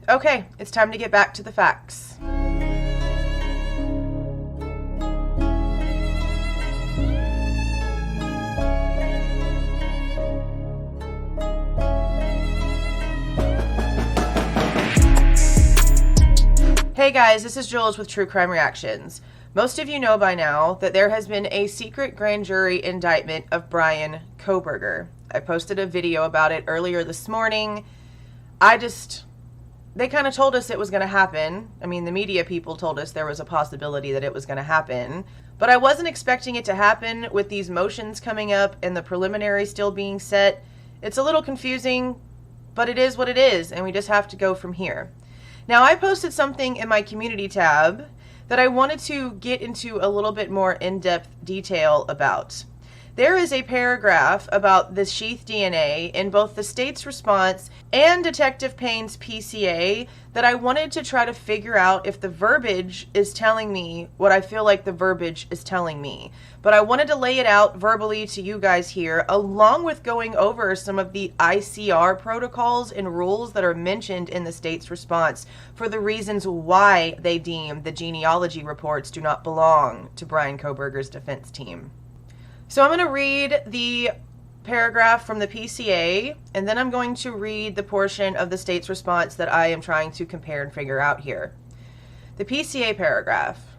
Okay, it's time to get back to the facts. Hey guys, this is Jules with True Crime Reactions. Most of you know by now that there has been a secret grand jury indictment of Bryan Kohberger. I posted a video about it earlier this morning. They kind of told us it was going to happen. I mean, the media people told us there was a possibility that it was going to happen. But I wasn't expecting it to happen with these motions coming up and the preliminary still being set. It's a little confusing, but it is what it is, and we just have to go from here. Now, I posted something in my community tab that I wanted to get into a little bit more in-depth detail about. There is a paragraph about the Sheath DNA in both the state's response and Detective Payne's PCA that I wanted to try to figure out if the verbiage is telling me what I feel like the verbiage is telling me. But I wanted to lay it out verbally to you guys here, along with going over some of the ICR protocols and rules that are mentioned in the state's response for the reasons why they deem the genealogy reports do not belong to Bryan Kohberger's defense team. So I'm going to read the paragraph from the PCA, and then I'm going to read the portion of the state's response that I am trying to compare and figure out here. The PCA paragraph.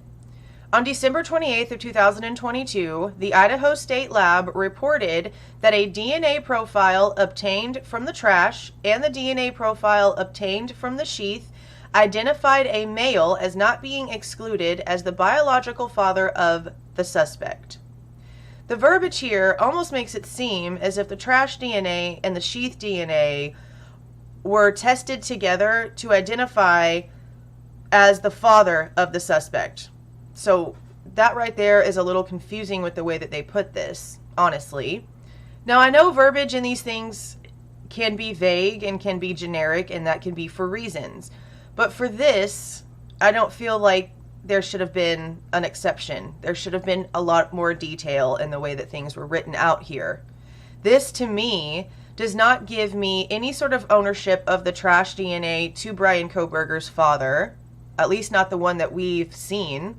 On December 28th of 2022, the Idaho State Lab reported that a DNA profile obtained from the trash and the DNA profile obtained from the sheath identified a male as not being excluded as the biological father of the suspect. The verbiage here almost makes it seem as if the trash DNA and the sheath DNA were tested together to identify as the father of the suspect. So that right there is a little confusing with the way that they put this, honestly. Now, I know verbiage in these things can be vague and can be generic, and that can be for reasons. But for this, I don't feel like there should have been an exception. There should have been a lot more detail in the way that things were written out here. This, to me, does not give me any sort of ownership of the trash DNA to Bryan Kohberger's father, at least not the one that we've seen.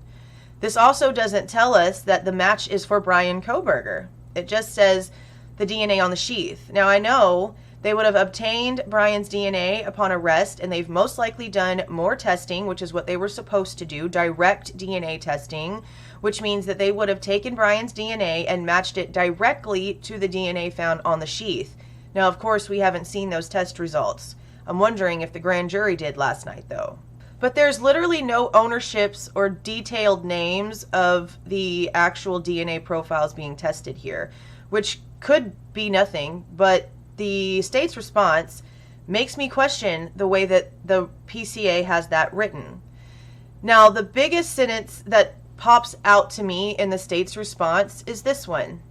This also doesn't tell us that the match is for Bryan Kohberger. It just says the DNA on the sheath. Now, I know they would have obtained Bryan's DNA upon arrest, and they've most likely done more testing, which is what they were supposed to do, direct DNA testing, which means that they would have taken Bryan's DNA and matched it directly to the DNA found on the sheath. Now, of course, we haven't seen those test results. I'm wondering if the grand jury did last night, though. But there's literally no ownerships or detailed names of the actual DNA profiles being tested here, which could be nothing, but the state's response makes me question the way that the PCA has that written. Now, the biggest sentence that pops out to me in the state's response is this one.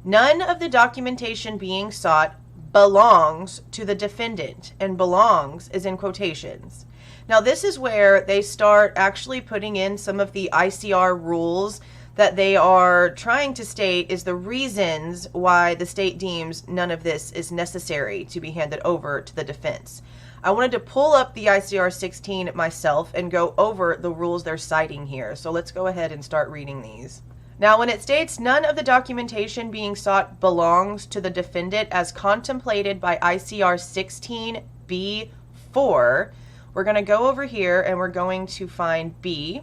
None of the documentation being sought belongs to the defendant, and belongs is in quotations. Now, this is where they start actually putting in some of the ICR rules that they are trying to state is the reasons why the state deems none of this is necessary to be handed over to the defense. I wanted to pull up the ICR 16 myself and go over the rules they're citing here. So let's go ahead and start reading these. Now, when it states none of the documentation being sought belongs to the defendant as contemplated by ICR 16B4, we're going to go over here and we're going to find B.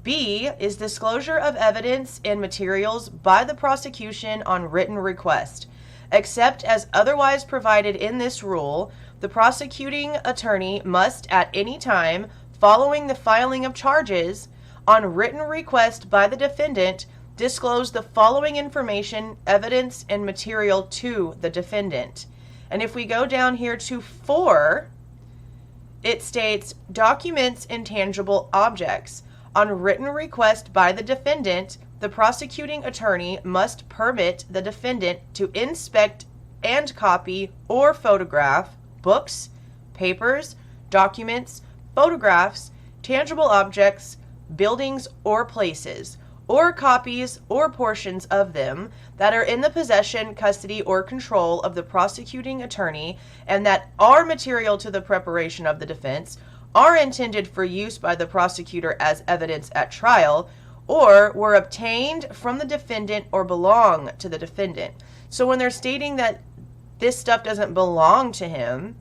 B is disclosure of evidence and materials by the prosecution on written request. Except as otherwise provided in this rule, the prosecuting attorney must at any time following the filing of charges on written request by the defendant disclose the following information, evidence, and material to the defendant. And if we go down here to 4, it states documents and tangible objects. On written request by the defendant, the prosecuting attorney must permit the defendant to inspect and copy or photograph books, papers, documents, photographs, tangible objects, buildings or places, or copies or portions of them that are in the possession, custody, or control of the prosecuting attorney and that are material to the preparation of the defense, are intended for use by the prosecutor as evidence at trial, or were obtained from the defendant or belong to the defendant. So when they're stating that this stuff doesn't belong to him,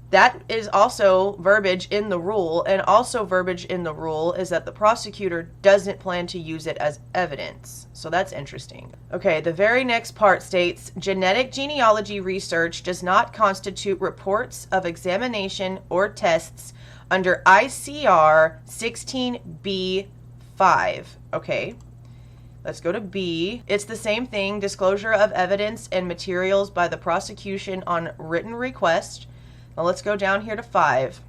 that is also verbiage in the rule, and also verbiage in the rule is that the prosecutor doesn't plan to use it as evidence. So that's interesting. Okay, the very next part states, genetic genealogy research does not constitute reports of examination or tests under ICR 16B5. Okay, let's go to B. It's the same thing, disclosure of evidence and materials by the prosecution on written request. Now let's go down here to 5.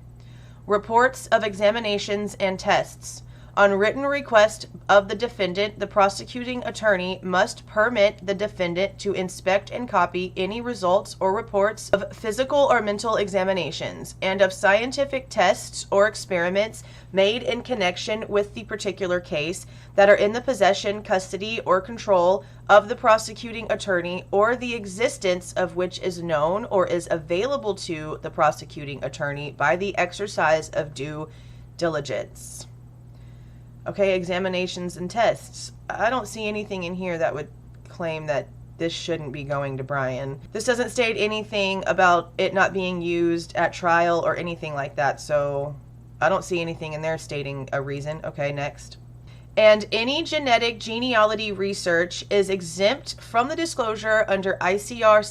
Reports of examinations and tests. On written request of the defendant, the prosecuting attorney must permit the defendant to inspect and copy any results or reports of physical or mental examinations and of scientific tests or experiments made in connection with the particular case that are in the possession, custody, or control of the prosecuting attorney, or the existence of which is known or is available to the prosecuting attorney by the exercise of due diligence. Okay, examinations and tests. I don't see anything in here that would claim that this shouldn't be going to Brian. This doesn't state anything about it not being used at trial or anything like that, so I don't see anything in there stating a reason. Okay, next. And any genetic genealogy research is exempt from the disclosure under ICR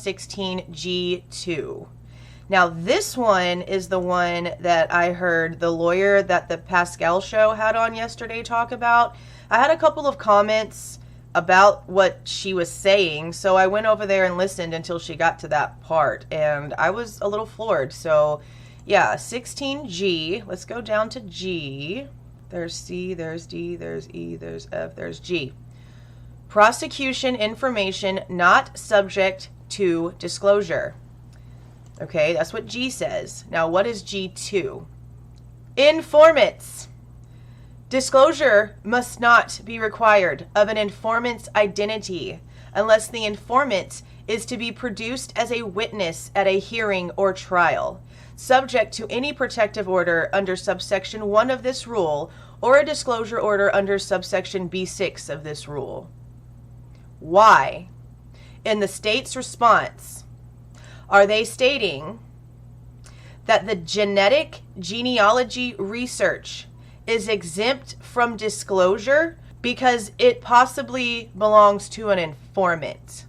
16G2. Now, this one is the one that I heard the lawyer that the Pascal show had on yesterday talk about. I had a couple of comments about what she was saying, so I went over there and listened until she got to that part, and I was a little floored. So, yeah, 16G. Let's go down to G. There's C, there's D, there's E, there's F, there's G. Prosecution information not subject to disclosure. Okay, that's what G says. Now, what is G2? Informants. Disclosure must not be required of an informant's identity unless the informant is to be produced as a witness at a hearing or trial, subject to any protective order under subsection 1 of this rule or a disclosure order under subsection B6 of this rule. Why? In the state's response, are they stating that the genetic genealogy research is exempt from disclosure because it possibly belongs to an informant?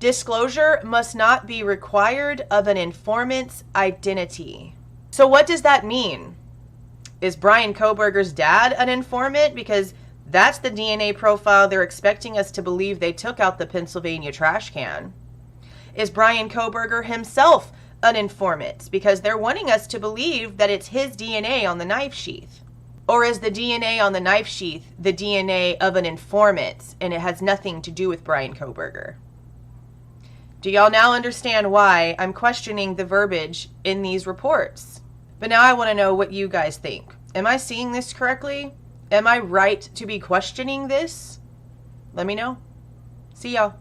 Disclosure must not be required of an informant's identity. So what does that mean? Is Brian Kohberger's dad an informant? Because that's the DNA profile they're expecting us to believe they took out the Pennsylvania trash can. Is Brian Kohberger himself an informant? Because they're wanting us to believe that it's his DNA on the knife sheath. Or is the DNA on the knife sheath the DNA of an informant and it has nothing to do with Brian Kohberger? Do y'all now understand why I'm questioning the verbiage in these reports? But now I want to know what you guys think. Am I seeing this correctly? Am I right to be questioning this? Let me know. See y'all.